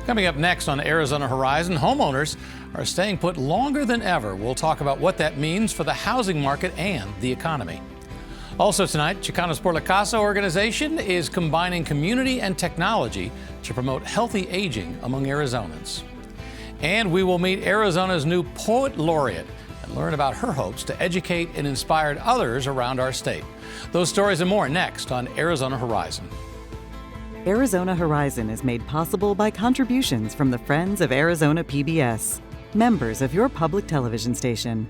Coming up next on Arizona Horizon, homeowners are staying put longer than ever. We'll talk about what that means for the housing market and the economy. Also tonight, Chicanos por la Casa organization is combining community and technology to promote healthy aging among Arizonans. And we will meet Arizona's new poet laureate and learn about her hopes to educate and inspire others around our state. Those stories and more next on Arizona Horizon. Arizona Horizon is made possible by contributions from the Friends of Arizona PBS, members of your public television station.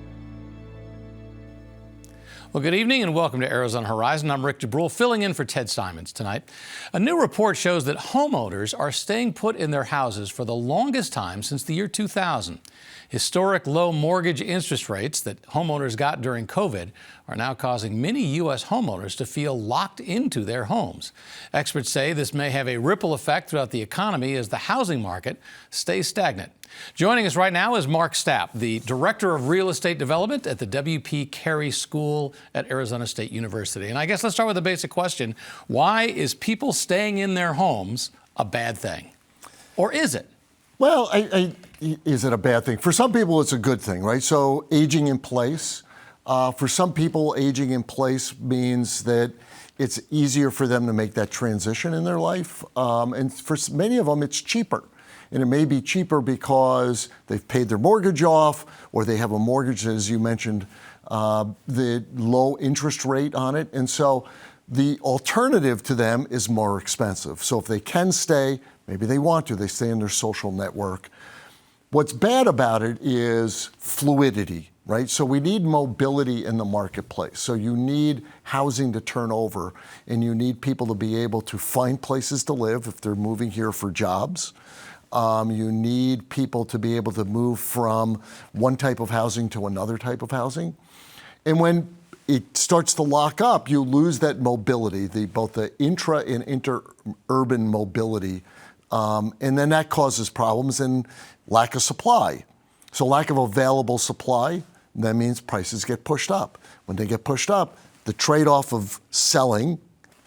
Well, good evening and welcome to Arizona Horizon. I'm Rick DeBrule, filling in for Ted Simons tonight. A new report shows that homeowners are staying put in their houses for the longest time since the year 2000. Historic low mortgage interest rates that homeowners got during COVID are now causing many U.S. homeowners to feel locked into their homes. Experts say this may have a ripple effect throughout the economy as the housing market stays stagnant. Joining us right now is Mark Stapp, the Director of Real Estate Development at the W.P. Carey School at Arizona State University. And I guess let's start with a basic question. Why is people staying in their homes a bad thing? Or is it? Well, is it a bad thing? For some people, it's a good thing, right? So aging in place. For some people, aging in place means that it's easier for them to make that transition in their life. And for many of them, it's cheaper. And it may be cheaper because they've paid their mortgage off, or they have a mortgage, as you mentioned, the low interest rate on it. And so the alternative to them is more expensive. So if they can stay, maybe they want to, they stay in their social network. What's bad about it is fluidity, right? So we need mobility in the marketplace. So you need housing to turn over, and you need people to be able to find places to live if they're moving here for jobs. You need people to be able to move from one type of housing to another type of housing. And when it starts to lock up, you lose that mobility, both the intra and interurban mobility. And then that causes problems and lack of supply. So lack of available supply, that means prices get pushed up. When they get pushed up, the trade-off of selling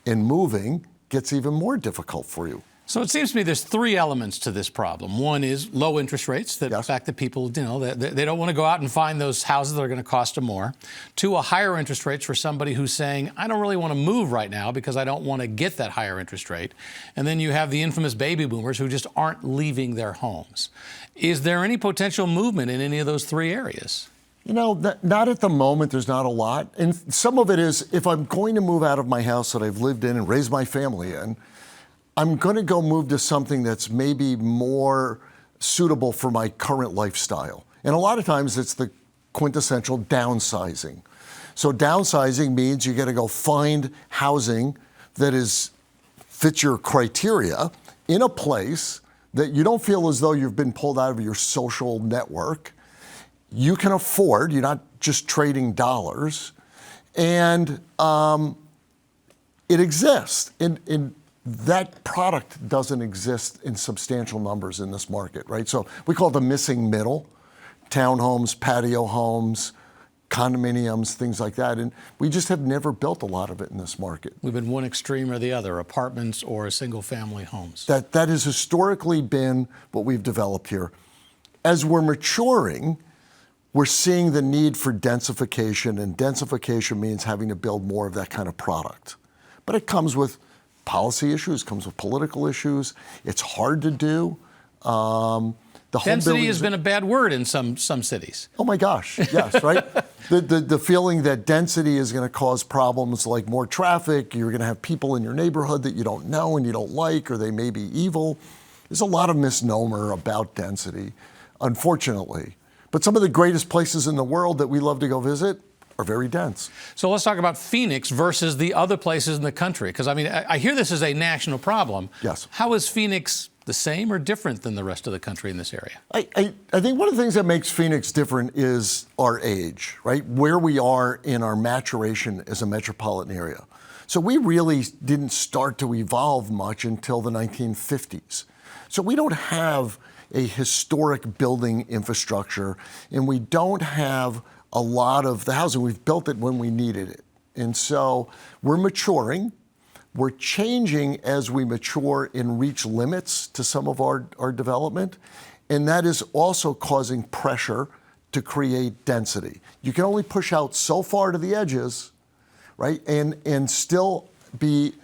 and moving gets even more difficult for you. So it seems to me there's three elements to this problem. One is low interest rates, the fact that people, they don't want to go out and find those houses that are going to cost them more. Two, a higher interest rates for somebody who's saying, I don't really want to move right now because I don't want to get that higher interest rate. And then you have the infamous baby boomers who just aren't leaving their homes. Is there any potential movement in any of those three areas? You know, not at the moment. There's not a lot. And some of it is, if I'm going to move out of my house that I've lived in and raised my family in, I'm going to go move to something that's maybe more suitable for my current lifestyle. And a lot of times it's the quintessential downsizing. So downsizing means you got to go find housing that fits your criteria in a place that you don't feel as though you've been pulled out of your social network. You can afford, you're not just trading dollars, and it exists. That product doesn't exist in substantial numbers in this market, right? So we call it the missing middle, townhomes, patio homes, condominiums, things like that. And we just have never built a lot of it in this market. We've been one extreme or the other, apartments or single family homes. That has historically been what we've developed here. As we're maturing, we're seeing the need for densification, and densification means having to build more of that kind of product. But it comes with policy issues, comes with political issues. It's hard to do. Density has been a bad word in some cities. Oh my gosh, yes, right? The feeling that density is going to cause problems like more traffic, you're going to have people in your neighborhood that you don't know and you don't like, or they may be evil. There's a lot of misnomer about density, unfortunately. But some of the greatest places in the world that we love to go visit are very dense. So let's talk about Phoenix versus the other places in the country, because I mean, I hear this is a national problem. Yes. How is Phoenix the same or different than the rest of the country in this area? I think one of the things that makes Phoenix different is our age, right? Where we are in our maturation as a metropolitan area. So we really didn't start to evolve much until the 1950s. So we don't have a historic building infrastructure, and we don't have a lot of the housing. We've built it when we needed it. And so we're maturing. We're changing as we mature and reach limits to some of our development, and that is also causing pressure to create density. You can only push out so far to the edges, right, and still be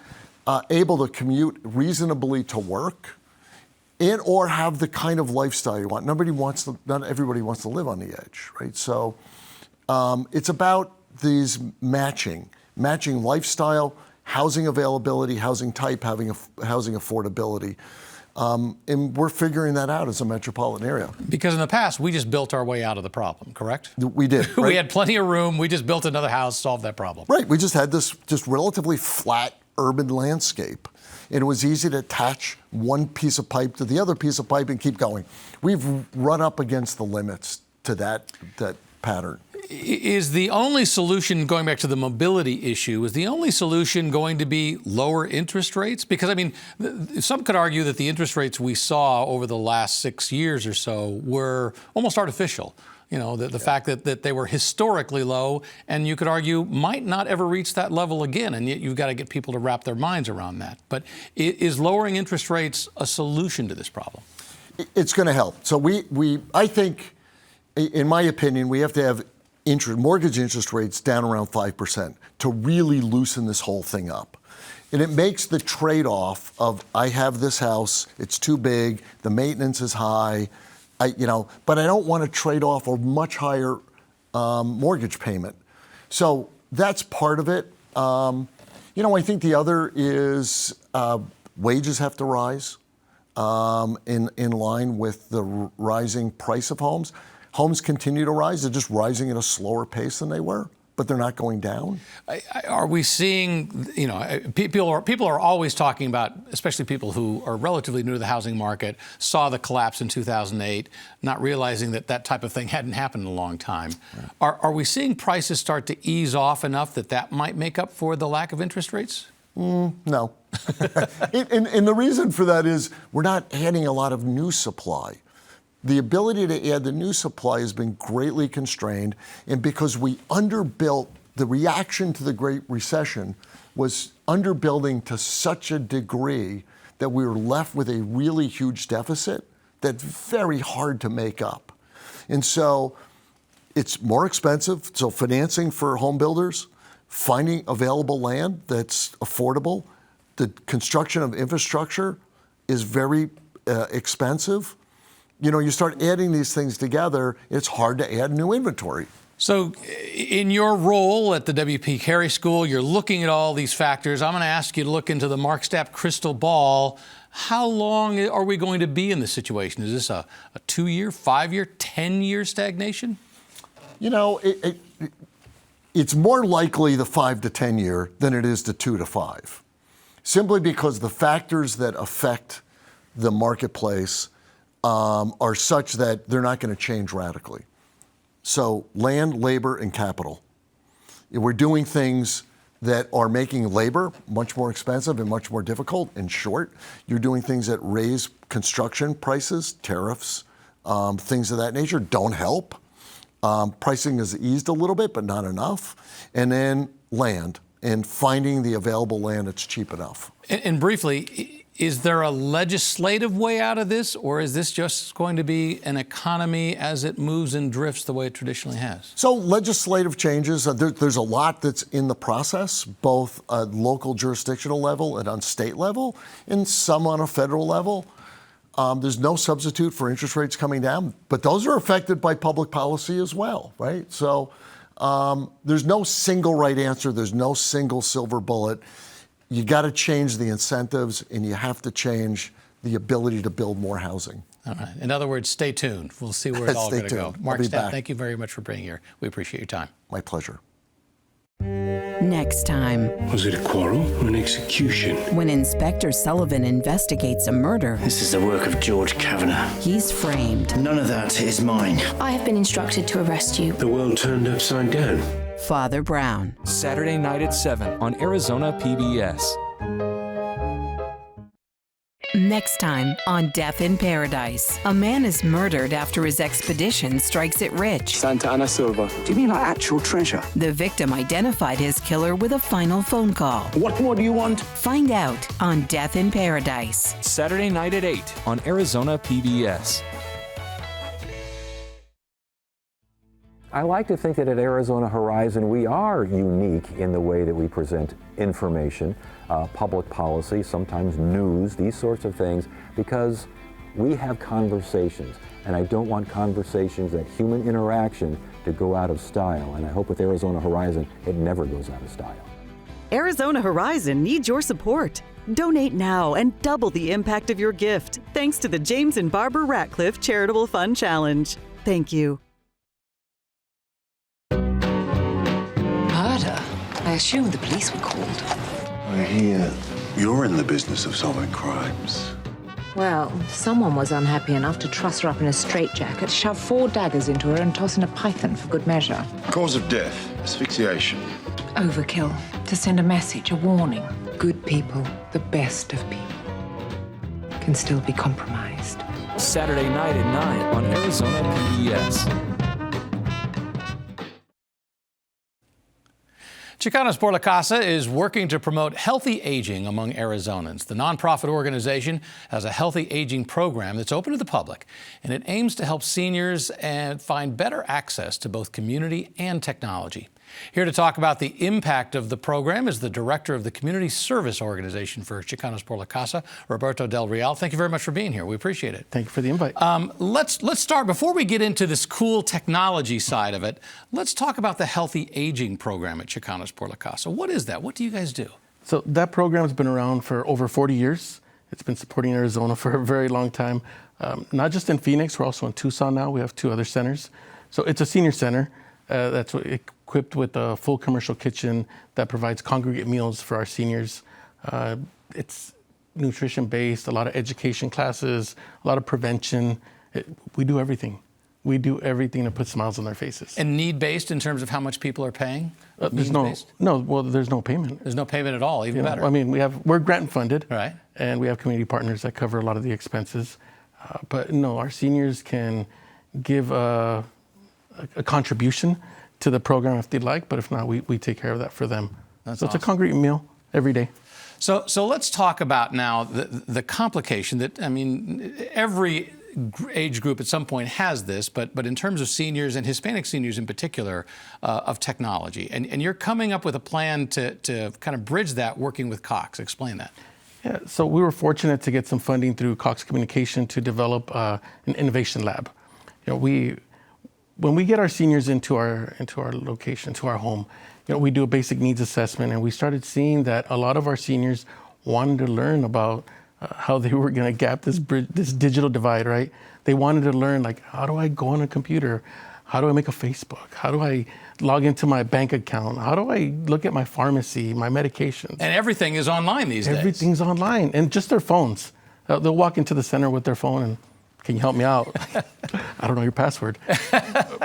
able to commute reasonably to work and or have the kind of lifestyle you want. Not everybody wants to live on the edge, right? So it's about these matching lifestyle, housing availability, housing type, housing affordability. And we're figuring that out as a metropolitan area. Because in the past, we just built our way out of the problem, correct? We did. Right? We had plenty of room. We just built another house, solved that problem. Right. We just had this just relatively flat urban landscape. And it was easy to attach one piece of pipe to the other piece of pipe and keep going. We've run up against the limits to that pattern. Is the only solution, going back to the mobility issue, is the only solution going to be lower interest rates? Because, I mean, some could argue that the interest rates we saw over the last 6 years or so were almost artificial. You know, the fact that they were historically low, and you could argue might not ever reach that level again, and yet you've got to get people to wrap their minds around that. But is lowering interest rates a solution to this problem? It's going to help. So I think, in my opinion, we have to have mortgage interest rates down around 5% to really loosen this whole thing up. And it makes the trade-off of, I have this house, it's too big, the maintenance is high, but I don't want to trade off a much higher mortgage payment. So that's part of it. I think the other is wages have to rise in line with the rising price of homes. Homes continue to rise. They're just rising at a slower pace than they were, but they're not going down. Are we seeing, people are always talking about, especially people who are relatively new to the housing market, saw the collapse in 2008, not realizing that type of thing hadn't happened in a long time. Right. Are we seeing prices start to ease off enough that might make up for the lack of interest rates? No. and the reason for that is we're not adding a lot of new supply. The ability to add the new supply has been greatly constrained, and because we underbuilt, the reaction to the Great Recession was underbuilding to such a degree that we were left with a really huge deficit that's very hard to make up. And so it's more expensive. So financing for home builders, finding available land that's affordable, the construction of infrastructure is very expensive. You start adding these things together, it's hard to add new inventory. So in your role at the W.P. Carey School, you're looking at all these factors. I'm going to ask you to look into the Mark Stapp crystal ball. How long are we going to be in this situation? Is this a 2-year, 5-year, 10-year stagnation? It's more likely the 5 to 10 year than it is the 2 to 5, simply because the factors that affect the marketplace are such that they're not going to change radically. So land, labor, and capital. We're doing things that are making labor much more expensive and much more difficult and short. You're doing things that raise construction prices, tariffs, things of that nature don't help. Pricing has eased a little bit, but not enough. And then land and finding the available land that's cheap enough. And briefly, is there a legislative way out of this, or is this just going to be an economy as it moves and drifts the way it traditionally has? So legislative changes, there's a lot that's in the process, both at local jurisdictional level and on state level, and some on a federal level. There's no substitute for interest rates coming down, but those are affected by public policy as well, right? So there's no single right answer. There's no single silver bullet. You got to change the incentives, and you have to change the ability to build more housing. All right. In other words, stay tuned. We'll see where it's all going to go. Mark Stapp, thank you very much for being here. We appreciate your time. My pleasure. Next time. Was it a quarrel or an execution? When Inspector Sullivan investigates a murder, This is the work of George Kavanagh. he's framed. None of that is mine. I have been instructed to arrest you. The world turned upside down. Father Brown. Saturday night at 7 on Arizona PBS. Next time on Death in Paradise, a man is murdered after his expedition strikes it rich. Santa Ana Silva. Do you mean like actual treasure? The victim identified his killer with a final phone call. What more do you want? Find out on Death in Paradise. Saturday night at 8 on Arizona PBS. I like to think that at Arizona Horizon we are unique in the way that we present information, public policy, sometimes news, these sorts of things, because we have conversations. And I don't want conversations, that human interaction, to go out of style. And I hope with Arizona Horizon it never goes out of style. Arizona Horizon needs your support. Donate now and double the impact of your gift thanks to the James and Barbara Ratcliffe Charitable Fund Challenge. Thank you. Murder? I assumed the police were called. I hear you're in the business of solving crimes. Well, someone was unhappy enough to truss her up in a straitjacket, shove 4 daggers into her and toss in a python for good measure. Cause of death, asphyxiation. Overkill. To send a message, a warning. Good people, the best of people, can still be compromised. Saturday night at 9 on Arizona PBS. Chicanos por la Casa is working to promote healthy aging among Arizonans. The nonprofit organization has a healthy aging program that's open to the public, and it aims to help seniors and find better access to both community and technology. Here to talk about the impact of the program is the director of the Community Service Organization for Chicanos por la Casa, Roberto Del Real. Thank you very much for being here. We appreciate it. Thank you for the invite. Let's start, before we get into this cool technology side of it, let's talk about the Healthy Aging program at Chicanos por la Casa. What is that? What do you guys do? So that program has been around for over 40 years. It's been supporting Arizona for a very long time. Not just in Phoenix, we're also in Tucson now. We have 2 other centers. So it's a senior center that's equipped with a full commercial kitchen that provides congregate meals for our seniors. It's nutrition-based, a lot of education classes, a lot of prevention. We do everything. We do everything to put smiles on their faces. And need-based in terms of how much people are paying? There's no payment. There's no payment at all, even better. I mean, we're grant funded, right? And we have community partners that cover a lot of the expenses. But no, our seniors can give a contribution to the program if they'd like, but if not, we take care of that for them. That's so awesome. It's a congregate meal every day. So let's talk about now the complication that, I mean, every age group at some point has this, but in terms of seniors and Hispanic seniors in particular, of technology. And you're coming up with a plan to kind of bridge that working with Cox. Explain that. Yeah, so we were fortunate to get some funding through Cox Communication to develop an innovation lab. You know, when we get our seniors into our location, to our home, you know, we do a basic needs assessment, and we started seeing that a lot of our seniors wanted to learn about how they were going to gap this digital divide, right? They wanted to learn, like, how do I go on a computer? How do I make a Facebook? How do I log into my bank account? How do I look at my pharmacy, my medications? And everything is online these days. Everything's online, and just their phones. They'll walk into the center with their phone and, can you help me out? I don't know your password.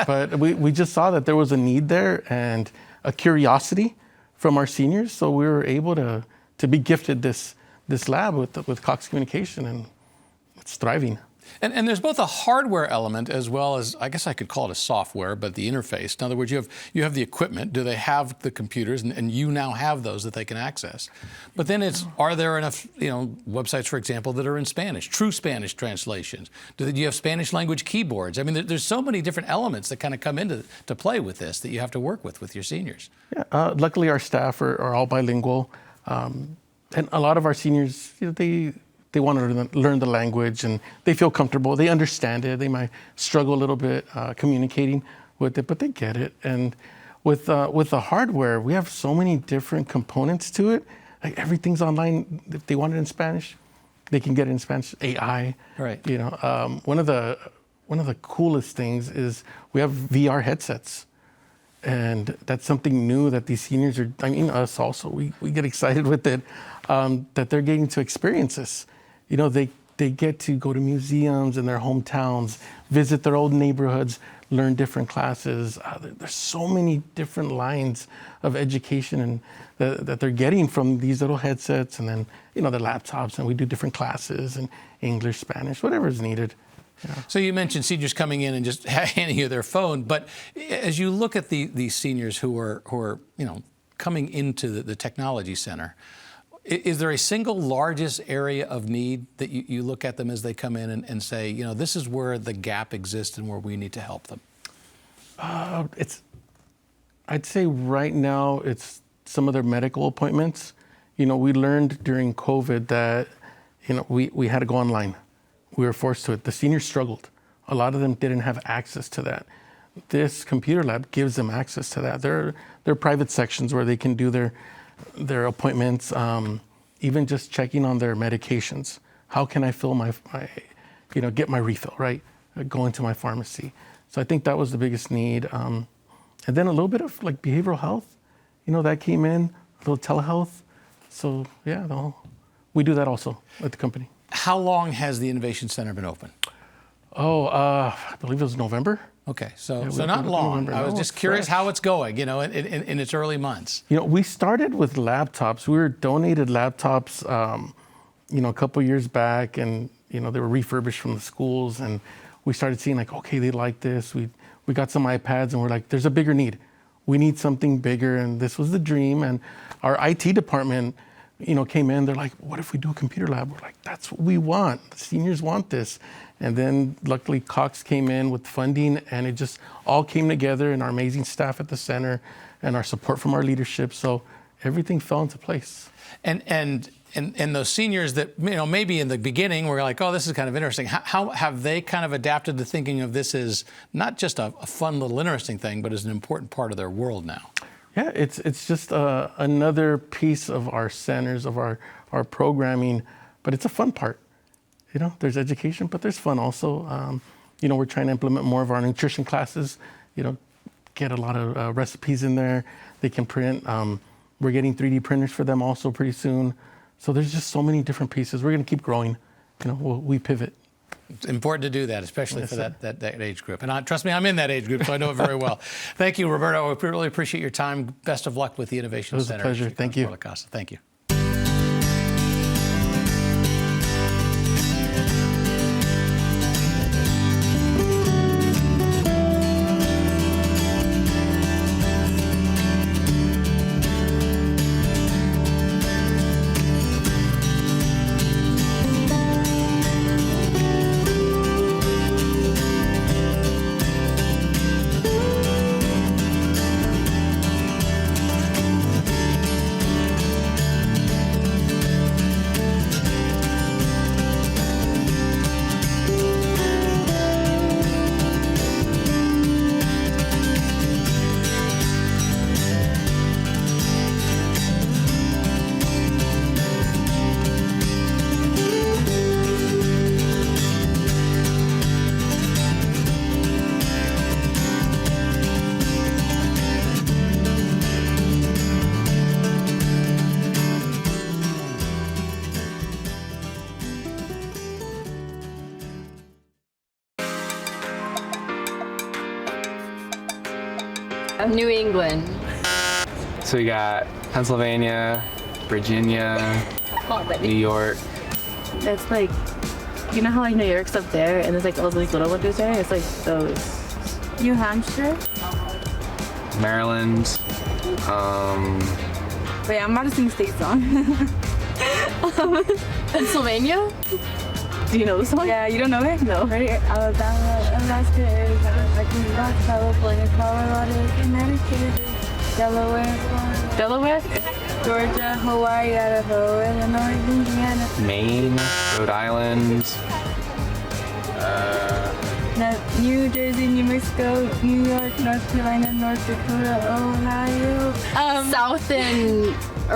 But we just saw that there was a need there and a curiosity from our seniors. So we were able to be gifted this lab with Cox Communication, and it's thriving. And there's both a hardware element as well as, I guess I could call it a software, but the interface. In other words, you have the equipment. Do they have the computers? And you now have those that they can access. But then are there enough, websites, for example, that are in Spanish, true Spanish translations? Do you have Spanish language keyboards? I mean, there's so many different elements that kind of come into play with this that you have to work with your seniors. Yeah, luckily our staff are all bilingual. And a lot of our seniors, they want to learn the language, and they feel comfortable. They understand it. They might struggle a little bit communicating with it, but they get it. And with the hardware, we have so many different components to it. Like, everything's online. If they want it in Spanish, they can get it in Spanish. AI, right? One of the coolest things is we have VR headsets. And that's something new that these seniors are, us also, we get excited with it, that they're getting to experience this. They get to go to museums in their hometowns, visit their old neighborhoods, learn different classes. There's so many different lines of education and that they're getting from these little headsets, and then their laptops, and we do different classes in English, Spanish, whatever is needed. Yeah. So you mentioned seniors coming in and just handing you their phone, but as you look at these seniors who are coming into the technology center, is there a single largest area of need that you look at them as they come in and say, this is where the gap exists and where we need to help them? I'd say right now it's some of their medical appointments. We learned during COVID that, we had to go online. We were forced to it. The seniors struggled. A lot of them didn't have access to that. This computer lab gives them access to that. There are private sections where they can do their appointments, even just checking on their medications. How can I fill my get my refill, right? Go into my pharmacy. So I think that was the biggest need. And then a little bit of like behavioral health, that came in, a little telehealth. So yeah, we do that also at the company. How long has the Innovation Center been open? I believe it was November. Okay, so not long. I was just curious how it's going, in its early months. We started with laptops. We were donated laptops, a couple years back, and they were refurbished from the schools, and we started seeing okay, they like this. We got some iPads, and we're like, there's a bigger need. We need something bigger, and this was the dream. And our IT department, came in. They're like, what if we do a computer lab? We're like, that's what we want. The seniors want this. And then luckily Cox came in with funding, and it just all came together, and our amazing staff at the center and our support from our leadership. So everything fell into place. And those seniors that, maybe in the beginning were like, oh, this is kind of interesting. How have they kind of adapted to thinking of this as not just a fun little interesting thing, but as an important part of their world now? Yeah, it's just another piece of our centers, of our programming, but it's a fun part. There's education, but there's fun also. We're trying to implement more of our nutrition classes, get a lot of recipes in there. They can print. We're getting 3D printers for them also pretty soon. So there's just so many different pieces. We're going to keep growing. We pivot. It's important to do that, especially for that age group. And trust me, I'm in that age group, so I know it very well. Thank you, Roberto. We really appreciate your time. Best of luck with the Innovation Center. It was a pleasure. Thank you. Thank you. New England. So we got Pennsylvania, Virginia, New York. It's like, how New York's up there and there's all those little ones there? It's like those. New Hampshire? Maryland. Wait, I'm about to sing a state song. Pennsylvania? Do you know this song? Yeah, you don't know it? No. Right? Alabama, Alaska, Arizona, California, Colorado, Connecticut, Delaware. Delaware? Georgia, Hawaii, Idaho, Illinois, Indiana. Maine, Rhode Island. New Jersey, New Mexico, New York, North Carolina, North Dakota, Ohio.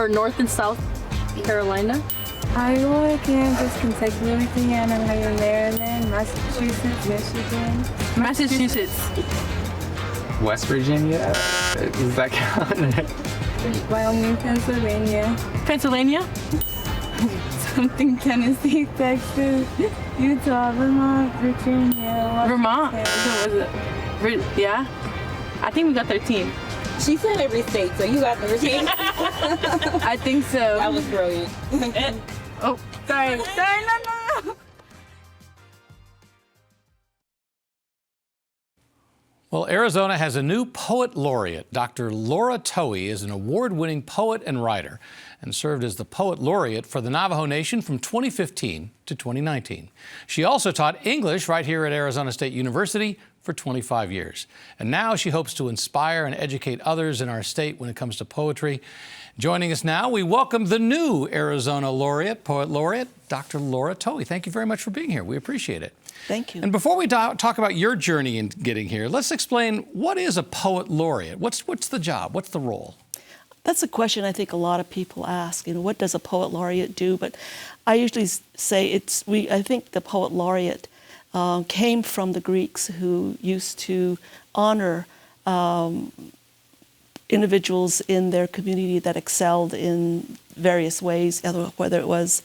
North and South Carolina. Iowa, Kansas, Kentucky, Louisiana, Maryland, Massachusetts, Michigan. Massachusetts. West Virginia? Does that count? Wyoming, Pennsylvania. Pennsylvania? something Tennessee, Texas, Utah, Vermont, Virginia, Vermont. What was it? Yeah, I think we got 13. She said every state, so you got 13. I think so. That was brilliant. Oh, sorry, no. Well, Arizona has a new poet laureate. Dr. Laura Towie is an award-winning poet and writer and served as the poet laureate for the Navajo Nation from 2015 to 2019. She also taught English right here at Arizona State University for 25 years. And now she hopes to inspire and educate others in our state when it comes to poetry. Joining us now, we welcome the new Arizona laureate, poet laureate, Dr. Laura Towie. Thank you very much for being here. We appreciate it. Thank you. And before we talk about your journey in getting here, let's explain what is a poet laureate? What's the job? What's the role? That's a question I think a lot of people ask. You know, what does a poet laureate do? But I usually say I think the poet laureate came from the Greeks who used to honor individuals in their community that excelled in various ways, whether it was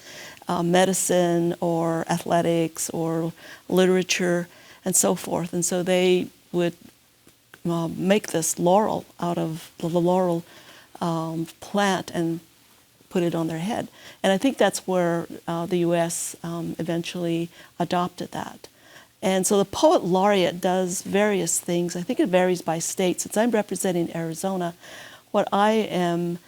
medicine or athletics or literature and so forth. And so they would make this laurel out of the laurel plant and put it on their head. And I think that's where the U.S. Eventually adopted that. And so the poet laureate does various things. I think it varies by state. Since I'm representing Arizona, what I am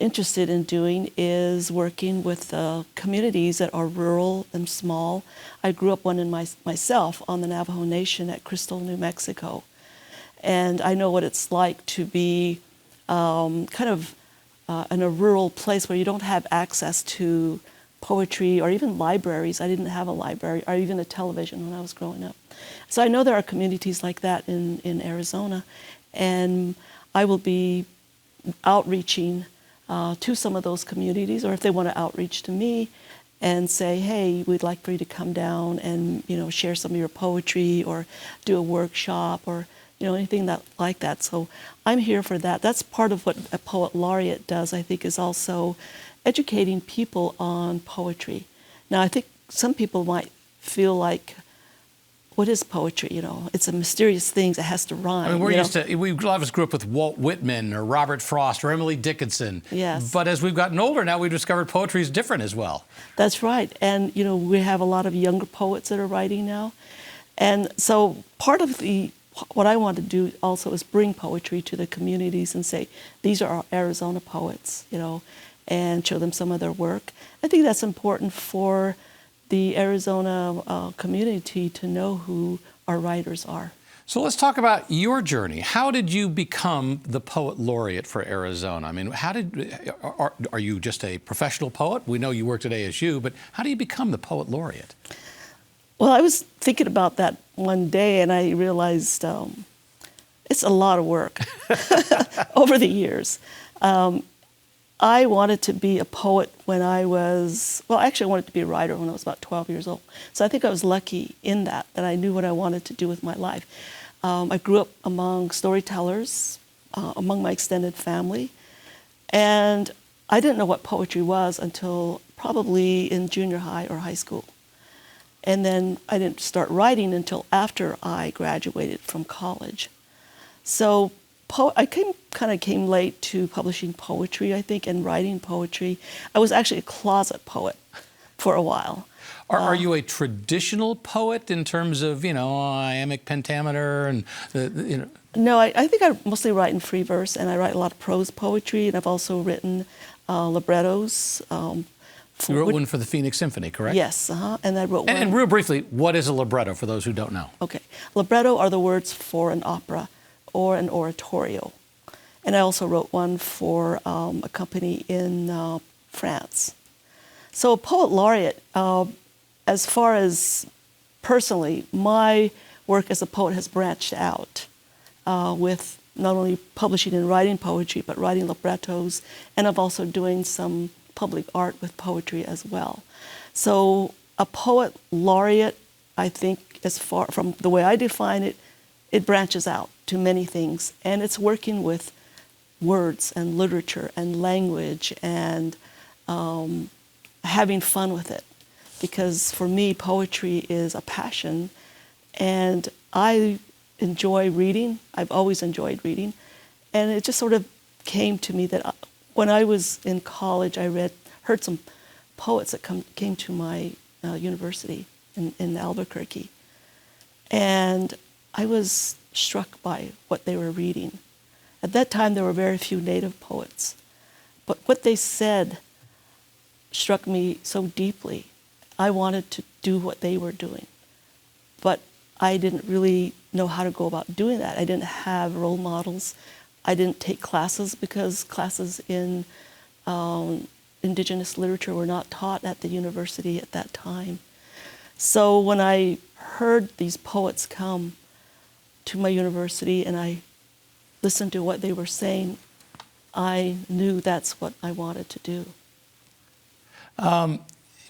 interested in doing is working with the communities that are rural and small. I grew up one in myself on the Navajo Nation at Crystal, New Mexico. And I know what it's like to be in a rural place where you don't have access to poetry or even libraries. I didn't have a library or even a television when I was growing up. So I know there are communities like that in Arizona, and I will be outreaching to some of those communities, or if they want to outreach to me and say, hey, we'd like for you to come down and share some of your poetry or do a workshop or anything like that. So I'm here for that. That's part of what a poet laureate does, I think, is also educating people on poetry. Now, I think some people might feel like, what is poetry? It's a mysterious thing that has to rhyme. I mean, a lot of us grew up with Walt Whitman or Robert Frost or Emily Dickinson. Yes. But as we've gotten older now, we've discovered poetry is different as well. That's right. And, we have a lot of younger poets that are writing now. And so part of what I want to do also is bring poetry to the communities and say, these are our Arizona poets, and show them some of their work. I think that's important for the Arizona community to know who our writers are. So let's talk about your journey. How did you become the poet laureate for Arizona? I mean, are you just a professional poet? We know you worked at ASU, but how do you become the poet laureate? Well, I was thinking about that one day, and I realized it's a lot of work over the years. I wanted to be a poet when I wanted to be a writer when I was about 12 years old. So I think I was lucky in that I knew what I wanted to do with my life. I grew up among storytellers, among my extended family, and I didn't know what poetry was until probably in junior high or high school. And then I didn't start writing until after I graduated from college. So I came late to publishing poetry, I think, and writing poetry. I was actually a closet poet for a while. Are you a traditional poet in terms of, iambic pentameter and No, I think I mostly write in free verse, and I write a lot of prose poetry, and I've also written librettos. You wrote one for the Phoenix Symphony, correct? Yes, and I wrote one. And real briefly, what is a libretto for those who don't know? Okay, libretto are the words for an opera or an oratorio. And I also wrote one for a company in France. So a poet laureate, as far as personally, my work as a poet has branched out with not only publishing and writing poetry, but writing librettos, and I'm also doing some public art with poetry as well. So a poet laureate, I think, as far from the way I define it, it branches out to many things, and it's working with words and literature and language and having fun with it. Because for me, poetry is a passion, and I enjoy reading. I've always enjoyed reading. And it just sort of came to me that when I was in college, I heard some poets that came to my university in Albuquerque. And I was struck by what they were reading. At that time, there were very few Native poets. But what they said struck me so deeply. I wanted to do what they were doing. But I didn't really know how to go about doing that. I didn't have role models. I didn't take classes because classes in Indigenous literature were not taught at the university at that time. So when I heard these poets come to my university and I listened to what they were saying, I knew that's what I wanted to do.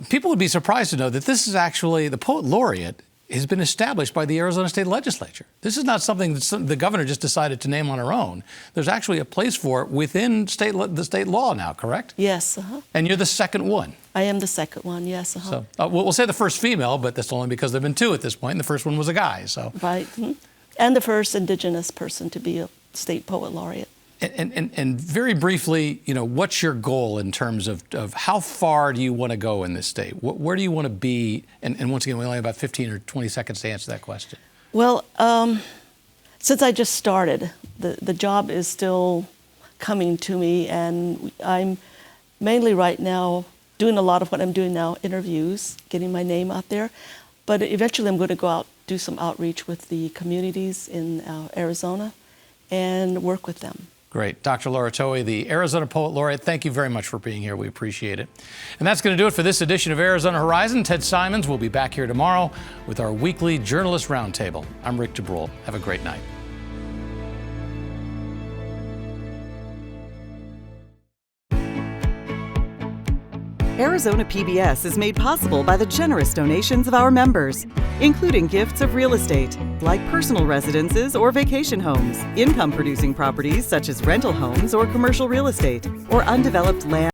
People would be surprised to know that this is actually, the Poet Laureate has been established by the Arizona State Legislature. This is not something that the governor just decided to name on her own. There's actually a place for it within the state law now, correct? Yes. And you're the second one. I am the second one, yes. So we'll say the first female, but that's only because there have been two at this point, and the first one was a guy. So. Right. And the first Indigenous person to be a state Poet Laureate. And very briefly, what's your goal in terms of how far do you want to go in this state? Where do you want to be? And once again, we only have about 15 or 20 seconds to answer that question. Well, since I just started, the job is still coming to me, and I'm mainly right now doing a lot of what I'm doing now, interviews, getting my name out there. But eventually I'm going to go out, do some outreach with the communities in Arizona and work with them. Great. Dr. Laura Towie, the Arizona Poet Laureate, thank you very much for being here. We appreciate it. And that's going to do it for this edition of Arizona Horizon. Ted Simons will be back here tomorrow with our weekly Journalist Roundtable. I'm Rick DeBrule. Have a great night. Arizona PBS is made possible by the generous donations of our members, including gifts of real estate, like personal residences or vacation homes, income-producing properties such as rental homes or commercial real estate, or undeveloped land.